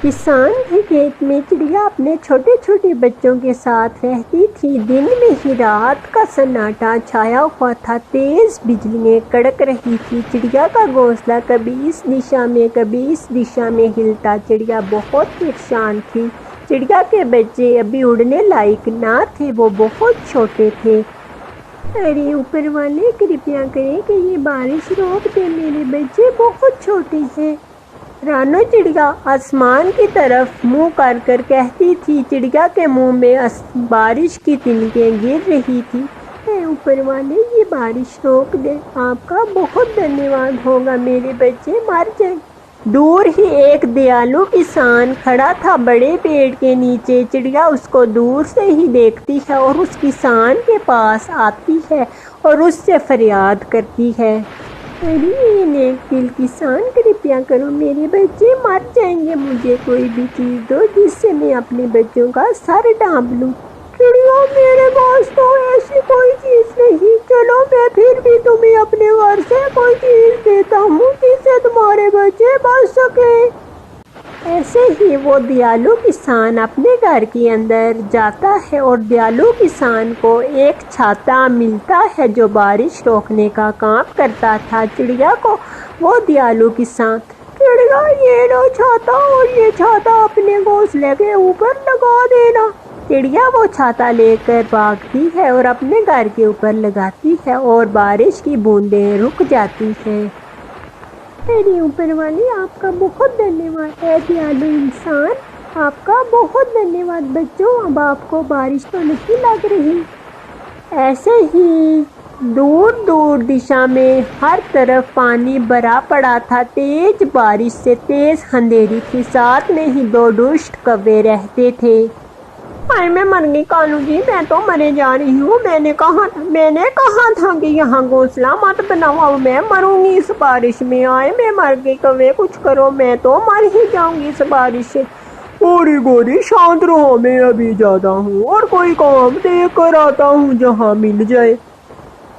کسان کے کھیت میں چڑیا اپنے چھوٹے چھوٹے بچوں کے ساتھ رہتی تھی۔ دن میں ہی رات کا سناٹا چھایا ہوا تھا، تیز بجلیاں کڑک رہی تھی۔ چڑیا کا گھونسلہ کبھی اس دشا میں کبھی اس دشا میں ہلتا۔ چڑیا بہت پریشان تھی۔ چڑیا کے بچے ابھی اڑنے لائق نہ تھے، وہ بہت چھوٹے تھے۔ ارے اوپر والے، کرپیا کریں کہ یہ بارش روک دے، میرے بچے بہت چھوٹے ہیں۔ رانو چڑیا آسمان کی طرف منہ کر کر کہتی تھی۔ چڑیا کے منہ میں بارش کی تنکیں گر رہی تھی۔ اے اوپر والے، یہ بارش روک دے، آپ کا بہت دھنیواد ہوگا، میرے بچے مر جائیں۔ دور ہی ایک دیالو کسان کھڑا تھا بڑے پیڑ کے نیچے۔ چڑیا اس کو دور سے ہی دیکھتی ہے اور اس کسان کے پاس آتی ہے اور اس سے فریاد کرتی ہے۔ ارے یہ نیک دل کسان، کرپیا کرو، میرے بچے مر جائیں گے، مجھے کوئی بھی چیز دو جس سے میں اپنے بچوں کا سر ڈھانپ لوں۔ چڑیا، میرے پاس تو ایسی کوئی چیز نہیں، چلو میں پھر بھی تمہیں اپنے گھر سے کوئی چیز دیتا ہوں جس سے تمہارے بچے بچ سکیں۔ ایسے ہی وہ دیالو کسان اپنے گھر کے اندر جاتا ہے اور دیالو کسان کو ایک چھاتا ملتا ہے جو بارش روکنے کا کام کرتا تھا۔ چڑیا کو وہ دیالو کسان، چڑیا یہ لو چھاتا، اور یہ چھاتا اپنے گھونسلے کے اوپر لگا دینا۔ چڑیا وہ چھاتا لے کر بھاگتی ہے اور اپنے گھر کے اوپر لگاتی ہے اور بارش کی بوندیں رک جاتی ہیں۔ ارے اوپر والے، آپ کا بہت دھنیواد ہے دیالو انسان، آپ کا بہت دھنیواد۔ بچوں، اب آپ کو بارش تو نہیں لگ رہی؟ ایسے ہی دور دور دشا میں ہر طرف پانی بھرا پڑا تھا۔ تیز بارش سے تیز اندھیری تھی، ساتھ میں ہی دو دشت کوے رہتے تھے۔ ہائے میں مر گئی کانو جی، میں تو مرے جا رہی ہوں۔ میں نے کہا تھا کہ یہاں گھونسلہ مت بناؤ، اب میں مروں گی اس بارش میں۔ آئے میں مر گئی، کوے کچھ کرو، میں تو مر ہی جاؤں گی اس بارش سے۔ گوری گوری شانت رہو، میں ابھی جاتا ہوں اور کوئی کام دیکھ کر آتا ہوں جہاں مل جائے۔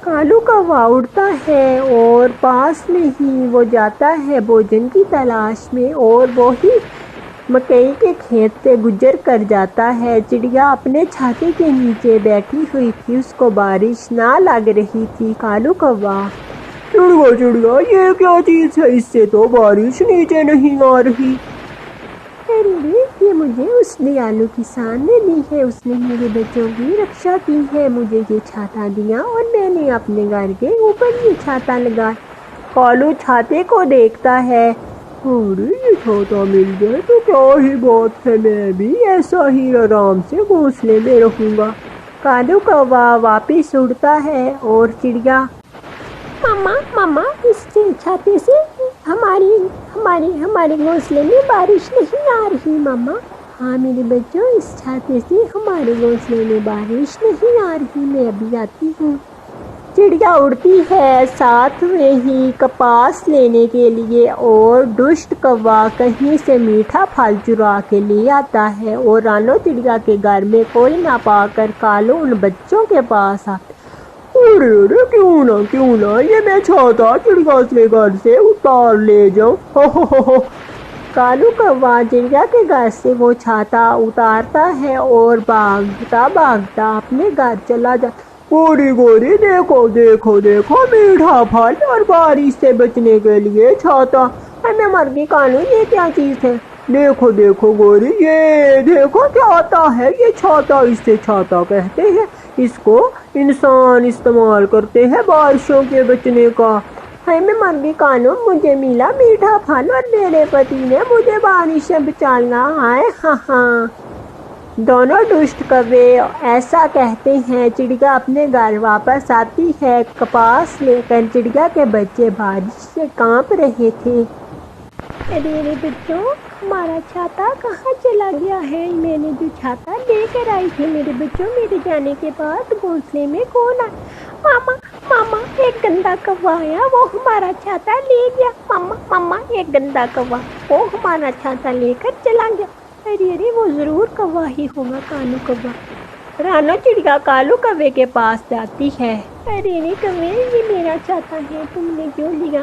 کالو کوا اڑتا ہے اور پاس میں ہی وہ جاتا ہے بھوجن کی تلاش میں، اور وہی مکئی کے کھیت سے گزر کر جاتا ہے۔ چڑیا اپنے چھاتے کے نیچے بیٹھی ہوئی تھی، اس کو بارش نہ لگ رہی تھی۔ کالو کوا، چڑیا یہ کیا چیز ہے، اس سے تو بارش نیچے نہیں آ رہی۔ ارے یہ مجھے اس دیالو کسان نے دی ہے، اس نے میرے بچوں کی رکشا کی ہے، مجھے یہ چھاتا دیا اور میں نے اپنے گھر کے اوپر یہ چھاتا لگا۔ کالو چھاتے کو دیکھتا ہے، ارے یہ چھاتا مل جائے تو کیا ہی بات ہے، میں بھی ایسا ہی آرام سے گھونسلے میں رہوں گا۔ کالو کوا واپس اڑتا ہے اور چڑیا، ماما اس چھاتے سے ہمارے گھونسلے میں بارش نہیں آ رہی ماما۔ ہاں میرے بچوں، اس چھاتے سے ہمارے گھونسلے میں بارش نہیں آ رہی، میں ابھی آتی ہوں۔ چڑیا اڑتی ہے ساتھ میں ہی کپاس لینے کے لیے، اور دشت کوا کہیں سے میٹھا پھل چرا کے لے آتا ہے، اور رانو چڑیا کے گھر میں کوئی نہ پا کر کالو ان بچوں کے پاس آتا۔ ارے کیوں نہ یہ میں چھاتا چڑیا کے گھر سے اتار لے جاؤں۔ کالو کوا چڑیا کے گھر سے وہ چھاتا اتارتا ہے اور بھاگتا اپنے گھر چلا جاتا۔ گوری دیکھو میٹھا پھل اور بارش سے بچنے کے لیے چھاتا۔ میں مر گئی کانو، یہ کیا چیز ہے؟ دیکھو گوری، یہ دیکھو چھاتا ہے، یہ چھاتا، اسے چھاتا کہتے ہیں، اس کو انسان استعمال کرتے ہیں بارشوں کے بچنے کا۔ میں مر گئی کانو، مجھے ملا میٹھا پھل اور میرے پتی نے مجھے بارش سے بچا لیا۔ ہاں۔ دونوں دشت کوے ایسا کہتے ہیں۔ چڑیا اپنے گھر واپس آتی ہے کپاس لے کر۔ چڑیا کے بچے بارش سے کانپ رہے تھے۔ ارے بچوں، ہمارا چھاتا کہاں چلا گیا ہے؟ میں نے جو چھاتا لے کر آئی تھی، میرے بچوں، میرے جانے کے بعد گھونسلے میں کون آیا؟ ماما ایک گندا کوا آیا، وہ ہمارا چھاتا لے گیا۔ ماما ایک گندا کوا، وہ ہمارا چھاتا لے کر چلا گیا۔ ارے وہ ضرور کوا ہی ہوگا، کالو کوا۔ رانو چڑیا کالو کوے کے پاس جاتی ہے۔ ارے کوے، یہ میرا چھاتا ہے، تم نے کیوں لیا؟